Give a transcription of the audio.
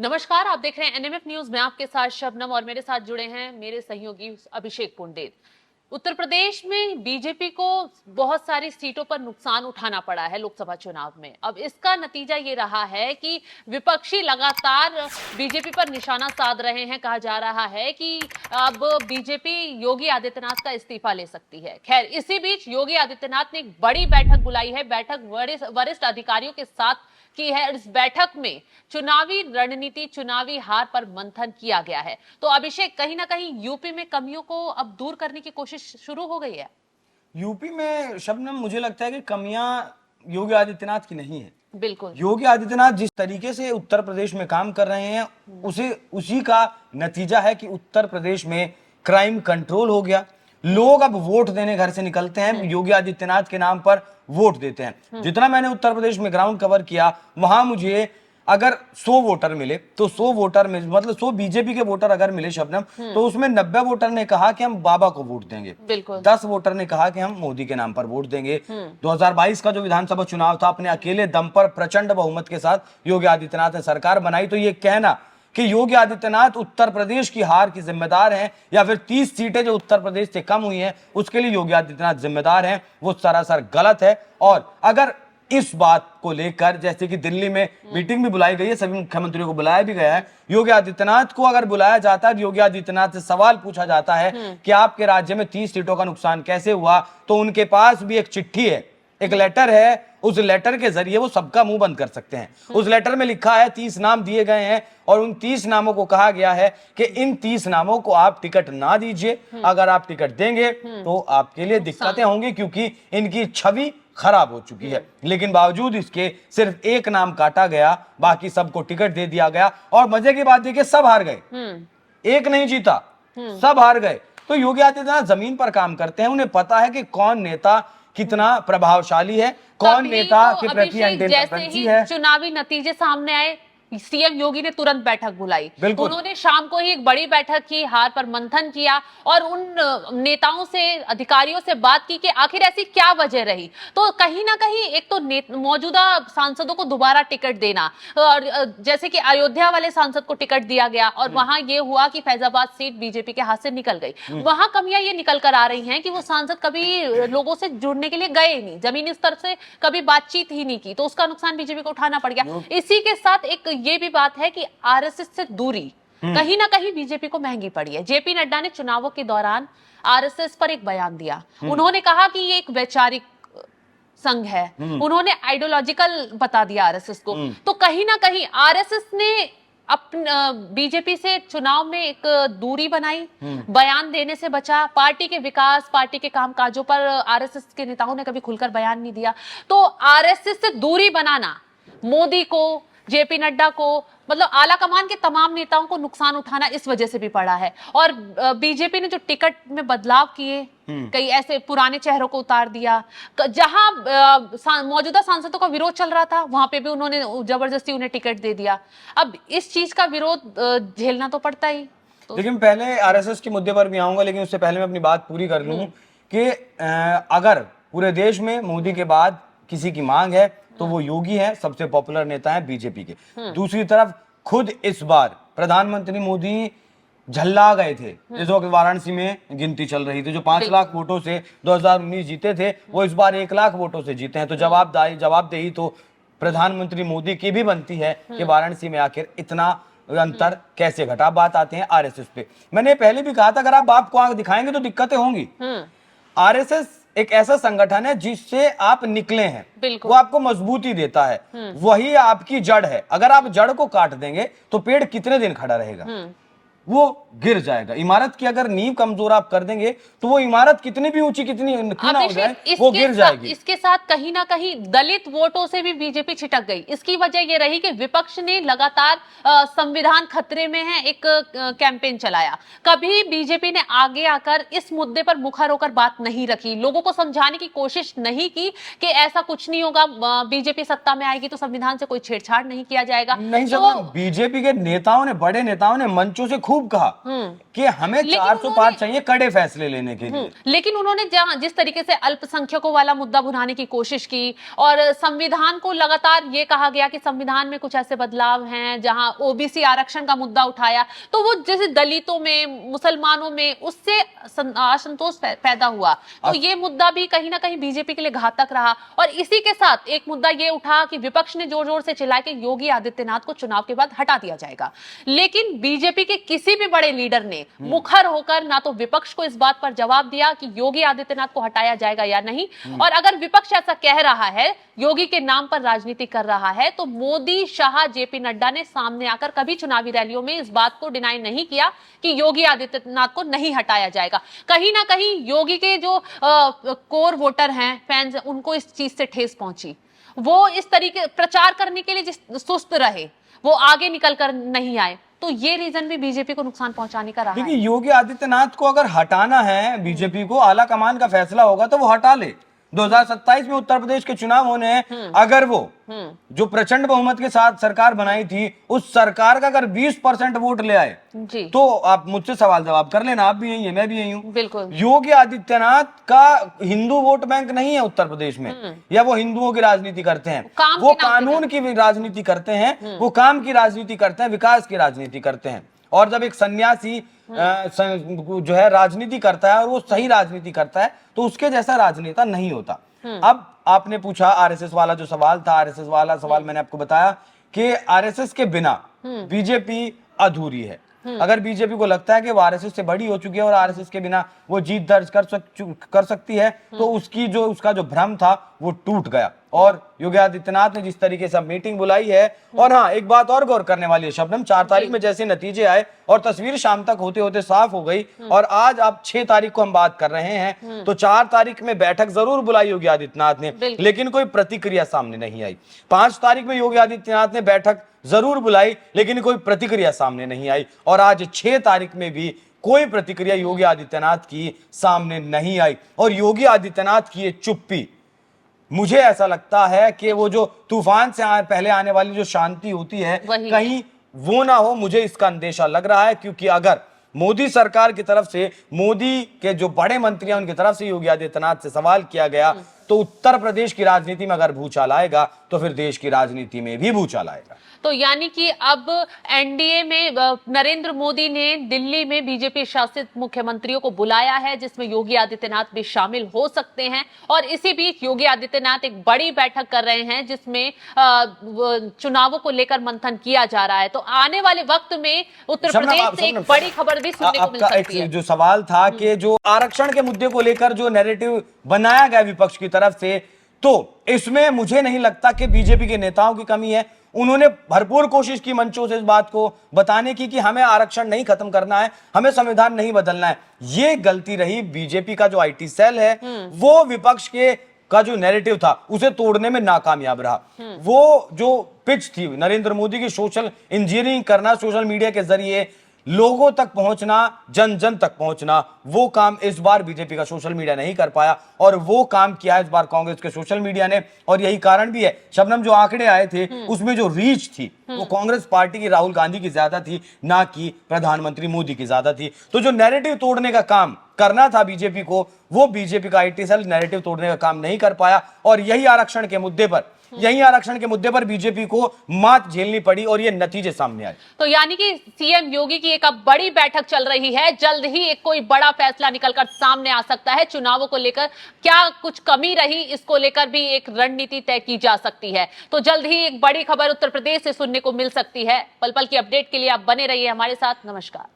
नमस्कार, आप देख रहे हैं एनएमएफ न्यूज में आपके साथ शबनम और मेरे साथ जुड़े हैं मेरे सहयोगी अभिषेक पुंडेर। उत्तर प्रदेश में बीजेपी को बहुत सारी सीटों पर नुकसान उठाना पड़ा है लोकसभा चुनाव में। अब इसका नतीजा ये रहा है कि विपक्षी लगातार बीजेपी पर निशाना साध रहे हैं। कहा जा रहा है कि अब बीजेपी योगी आदित्यनाथ का इस्तीफा ले सकती है। खैर, इसी बीच योगी आदित्यनाथ ने एक बड़ी बैठक बुलाई है। बैठक वरिष्ठ अधिकारियों के साथ की है। इस बैठक में चुनावी रणनीति, चुनावी हार पर मंथन किया गया है। तो अभिषेक, कहीं ना कहीं यूपी में कमियों को अब दूर करने की कोशिश शुरू हो गई है। यूपी में शबनम, मुझे लगता है कि कमियां योगी आदित्यनाथ की नहीं है। बिल्कुल, योगी आदित्यनाथ जिस तरीके से उत्तर प्रदेश में काम कर रहे हैं उसी का नतीजा है कि उत्तर प्रदेश में क्राइम कंट्रोल हो गया। लोग अब वोट देने घर से निकलते हैं, योगी आदित्यनाथ के नाम पर वोट देते हैं। जितना मैंने उत्तर प्रदेश में ग्राउंड कवर किया, वहां मुझे अगर 100 वोटर मिले तो 100 वोटर में मतलब 100 बीजेपी के वोटर अगर मिले शबनम, तो उसमें 90 वोटर ने कहा कि हम बाबा को वोट देंगे, 10 वोटर ने कहा कि हम मोदी के नाम पर वोट देंगे। 2022 का जो विधानसभा चुनाव था, अपने अकेले दम पर प्रचंड बहुमत के साथ योगी आदित्यनाथ ने सरकार बनाई। तो ये कहना कि योगी आदित्यनाथ उत्तर प्रदेश की हार की जिम्मेदार हैं या फिर 30 सीटें जो उत्तर प्रदेश से कम हुई हैं उसके लिए योगी आदित्यनाथ जिम्मेदार हैं, वो सरासर गलत है। और अगर इस बात को लेकर, जैसे कि दिल्ली में मीटिंग भी बुलाई गई है, सभी मुख्यमंत्रियों को बुलाया भी गया है, योगी आदित्यनाथ को अगर बुलाया जाता है, योगी आदित्यनाथ से सवाल पूछा जाता है कि आपके राज्य में 30 सीटों का नुकसान कैसे हुआ, तो उनके पास भी एक चिट्ठी है, एक लेटर है। उस लेटर के जरिए वो सबका मुंह बंद कर सकते हैं। उस लेटर में लिखा है, 30 नाम दिए गए हैं और उन 30 नामों को कहा गया है कि इन 30 नामों को आप टिकट ना दीजिए। अगर आप टिकट देंगे तो आपके लिए दिक्कतें होंगी, क्योंकि इनकी छवि खराब हो चुकी है। लेकिन बावजूद इसके सिर्फ एक नाम काटा गया, बाकी सबको टिकट दे दिया गया। और मजे की बात देखिए, सब हार गए, एक नहीं जीता, सब हार गए। तो योगी आदित्यनाथ जमीन पर काम करते हैं, उन्हें पता है कि कौन नेता कितना प्रभावशाली है, कौन नेता के प्रति एंटी है। चुनावी नतीजे सामने आए, सीएम योगी ने तुरंत बैठक बुलाई। उन्होंने शाम को ही एक बड़ी बैठक की, हार पर मंथन किया और उन नेताओं से, अधिकारियों से बात की कि आखिर ऐसी क्या वजह रही। तो कहीं ना कहीं एक तो मौजूदा सांसदों को दोबारा टिकट देना, और जैसे कि अयोध्या वाले सांसद को टिकट दिया गया और वहां ये हुआ कि फैजाबाद सीट बीजेपी के हाथ से निकल गई। वहां कमियां ये निकल कर आ रही हैं कि वो सांसद कभी लोगों से जुड़ने के लिए गए नहीं, जमीनी स्तर से कभी बातचीत ही नहीं की, तो उसका नुकसान बीजेपी को उठाना पड़ गया। इसी के साथ एक ये भी बात है कि आरएसएस से दूरी कहीं ना कहीं बीजेपी को महंगी पड़ी है। जेपी नड्डा ने चुनावों के दौरान आरएसएस पर एक बयान दिया। उन्होंने कहा कि ये एक वैचारिक संघ है, उन्होंने आइडियोलॉजिकल बता दिया आरएसएस को। तो कहीं ना कहीं आरएसएस ने बीजेपी से चुनाव में एक दूरी बनाई, बयान देने से बचा। पार्टी के विकास, पार्टी के कामकाजों पर आरएसएस के नेताओं ने कभी खुलकर बयान नहीं दिया। तो आरएसएस से दूरी बनाना मोदी को, जेपी नड्डा को, मतलब आला कमान के तमाम नेताओं को नुकसान उठाना इस वजह से भी पड़ा है। और बीजेपी ने जो टिकट में बदलाव किए, कई ऐसे पुराने चेहरों को उतार दिया, जहां मौजूदा सांसदों का विरोध चल रहा था वहां पे भी उन्होंने जबरदस्ती उन्हें टिकट दे दिया। अब इस चीज का विरोध झेलना तो पड़ता ही। तो लेकिन पहले आरएसएस के मुद्दे पर भी आऊंगा, लेकिन उससे पहले मैं अपनी बात पूरी कर लूं कि अगर पूरे देश में मोदी के बाद किसी की मांग है तो वो योगी है, सबसे पॉपुलर नेता है बीजेपी के। दूसरी तरफ खुद इस बार प्रधानमंत्री मोदी झल्ला गए थे, जिस वक्त वाराणसी में गिनती चल रही थी। जो 5 लाख वोटों से 2019 जीते थे, वो इस बार 1 लाख वोटों से जीते हैं। तो जवाबदेही तो प्रधानमंत्री मोदी की भी बनती है कि वाराणसी में आखिर इतना अंतर कैसे घटा। बात आते हैं आरएसएस पे। मैंने पहले भी कहा था, अगर आप बाप को आंख दिखाएंगे तो दिक्कतें होंगी। आरएसएस एक ऐसा संगठन है जिससे आप निकले हैं, वो आपको मजबूती देता है, वही आपकी जड़ है। अगर आप जड़ को काट देंगे तो पेड़ कितने दिन खड़ा रहेगा, वो गिर जाएगा। इमारत की अगर नींव कमजोर आप कर देंगे तो वो इमारत कितनी भी ऊंची कितनी क्यों ना हो जाए, वो गिर जाएगी। इसके साथ कहीं ना कहीं दलित वोटों से भी बीजेपी छिटक गई। इसकी वजह ये रही कि विपक्ष ने लगातार संविधान खतरे में है एक कैंपेन चलाया। कभी बीजेपी ने आगे आकर इस मुद्दे पर मुखर होकर बात नहीं रखी, लोगों को समझाने की कोशिश नहीं की कि ऐसा कुछ नहीं होगा, बीजेपी सत्ता में आएगी तो संविधान से कोई छेड़छाड़ नहीं किया जाएगा। नहीं, बीजेपी के नेताओं ने, बड़े नेताओं ने मंचों से खूब कहा कि हमें 400 पार चाहिए कड़े फैसले लेने के लिए। लेकिन उन्होंने जिस तरीके से अल्पसंख्यकों वाला मुद्दा भुनाने की कोशिश की और संविधान को लगातार ये कहा गया कि संविधान में कुछ ऐसे बदलाव हैं, जहां ओबीसी आरक्षण का मुद्दा उठाया, तो वो जैसे दलितों में, मुसलमानों में उससे असंतोष पैदा हुआ। तो ये मुद्दा भी कहीं ना कहीं बीजेपी के लिए घातक रहा। और इसी के साथ एक मुद्दा ये उठा कि विपक्ष ने जोर जोर से चिल्लाया कि योगी आदित्यनाथ को चुनाव के बाद हटा दिया जाएगा, लेकिन बीजेपी के किसी भी बड़े लीडर ने मुखर होकर ना तो विपक्ष को इस बात पर जवाब दिया कि योगी आदित्यनाथ को हटाया जाएगा या नहीं। और अगर विपक्ष ऐसा कह रहा है, योगी के नाम पर राजनीति कर रहा है, तो मोदी, शाह, जेपी नड्डा ने सामने आकर कभी चुनावी रैलियों में इस बात को डिनाई नहीं किया कि योगी आदित्यनाथ को नहीं हटाया जाएगा। कहीं ना कहीं योगी के जो कोर वोटर हैं, फैंस, उनको इस चीज से ठेस पहुंची। वो इस तरीके प्रचार करने के लिए सुस्त रहे, वो आगे निकल कर नहीं आए। तो ये रीजन भी बीजेपी को नुकसान पहुंचाने का रहा है। देखिए, योगी आदित्यनाथ को अगर हटाना है बीजेपी को, आला कमान का फैसला होगा तो वो हटा ले। 2027 में उत्तर प्रदेश के चुनाव होने हैं, अगर वो जो प्रचंड बहुमत के साथ सरकार बनाई थी, उस सरकार का अगर 20% वोट ले आए जी, तो आप मुझसे सवाल जवाब कर लेना, आप भी यही है, मैं भी यही हूं। बिल्कुल। योगी आदित्यनाथ का हिंदू वोट बैंक नहीं है उत्तर प्रदेश में, या वो हिंदुओं की राजनीति करते हैं, वो कानून की राजनीति करते हैं, वो काम की राजनीति करते हैं, विकास की राजनीति करते हैं। और जब एक सन्यासी जो है राजनीति करता है और वो सही राजनीति करता है, तो उसके जैसा राजनेता नहीं होता। अब आपने पूछा आरएसएस वाला जो सवाल था, आरएसएस वाला सवाल मैंने आपको बताया कि आरएसएस के बिना बीजेपी अधूरी है। अगर बीजेपी को लगता है कि वो आरएसएस से बड़ी हो चुकी है और आरएसएस के बिना वो जीत दर्ज कर सकती है, तो उसका जो भ्रम था वो टूट गया। और योगी आदित्यनाथ ने जिस तरीके से मीटिंग बुलाई है, और हाँ, एक बात और गौर करने वाली है शबनम, 4 तारीख में जैसे नतीजे आए और तस्वीर शाम तक होते होते साफ हो गई, और आज आप 6 तारीख को हम बात कर रहे हैं, तो 4 तारीख में बैठक जरूर बुलाई योगी आदित्यनाथ ने, लेकिन कोई प्रतिक्रिया सामने नहीं आई। 5 तारीख में योगी आदित्यनाथ ने बैठक जरूर बुलाई, लेकिन कोई प्रतिक्रिया सामने नहीं आई, और आज 6 तारीख में भी कोई प्रतिक्रिया योगी आदित्यनाथ की सामने नहीं आई। और योगी आदित्यनाथ की ये चुप्पी, मुझे ऐसा लगता है कि वो जो तूफान से पहले आने वाली जो शांति होती है, कहीं वो ना हो, मुझे इसका अंदेशा लग रहा है। क्योंकि अगर मोदी सरकार की तरफ से, मोदी के जो बड़े मंत्री हैं उनकी तरफ से योगी आदित्यनाथ से सवाल किया गया, तो उत्तर प्रदेश की राजनीति में अगर भूचाल आएगा, तो फिर देश की राजनीति में भी भूचाल आएगा। तो यानी कि अब एनडीए में नरेंद्र मोदी ने दिल्ली में बीजेपी शासित मुख्यमंत्रियों को बुलाया है, जिसमें योगी आदित्यनाथ भी शामिल हो सकते हैं। और इसी बीच योगी आदित्यनाथ एक बड़ी बैठक कर रहे हैं, जिसमें चुनावों को लेकर मंथन किया जा रहा है। तो आने वाले वक्त में उत्तर प्रदेश से एक बड़ी खबर भी सुनने को मिल सकती है। जो सवाल था कि जो आरक्षण के मुद्दे को लेकर जो नैरेटिव बनाया गया विपक्ष की तरफ से, तो इसमें मुझे नहीं लगता कि बीजेपी के नेताओं की कमी है। उन्होंने भरपूर कोशिश की मंचों से इस बात को बताने की कि हमें आरक्षण नहीं खत्म करना है, हमें संविधान नहीं बदलना है। ये गलती रही बीजेपी का जो आईटी सेल है, वो विपक्ष का जो नैरेटिव था उसे तोड़ने में नाकामयाब रहा। वो जो पिच थी नरेंद्र मोदी की, सोशल इंजीनियरिंग करना, सोशल मीडिया के जरिए लोगों तक पहुंचना, जन जन तक पहुंचना, वो काम इस बार बीजेपी का सोशल मीडिया नहीं कर पाया, और वो काम किया इस बार कांग्रेस के सोशल मीडिया ने। और यही कारण भी है शबनम, जो आंकड़े आए थे उसमें जो रीच थी वो कांग्रेस पार्टी की, राहुल गांधी की ज्यादा थी, ना कि प्रधानमंत्री मोदी की ज्यादा थी। तो जो नैरेटिव तोड़ने का काम करना था बीजेपी को, वो बीजेपी का आईटी सेल नैरेटिव तोड़ने का काम नहीं कर पाया, और यही आरक्षण के मुद्दे पर बीजेपी को मात झेलनी पड़ी, और ये नतीजे सामने आए। तो यानी कि सीएम योगी की एक अब बड़ी बैठक चल रही है, जल्द ही एक कोई बड़ा फैसला निकलकर सामने आ सकता है। चुनावों को लेकर क्या कुछ कमी रही, इसको लेकर भी एक रणनीति तय की जा सकती है। तो जल्द ही एक बड़ी खबर उत्तर प्रदेश से सुनने को मिल सकती है। पल पल की अपडेट के लिए आप बने रहिए हमारे साथ। नमस्कार।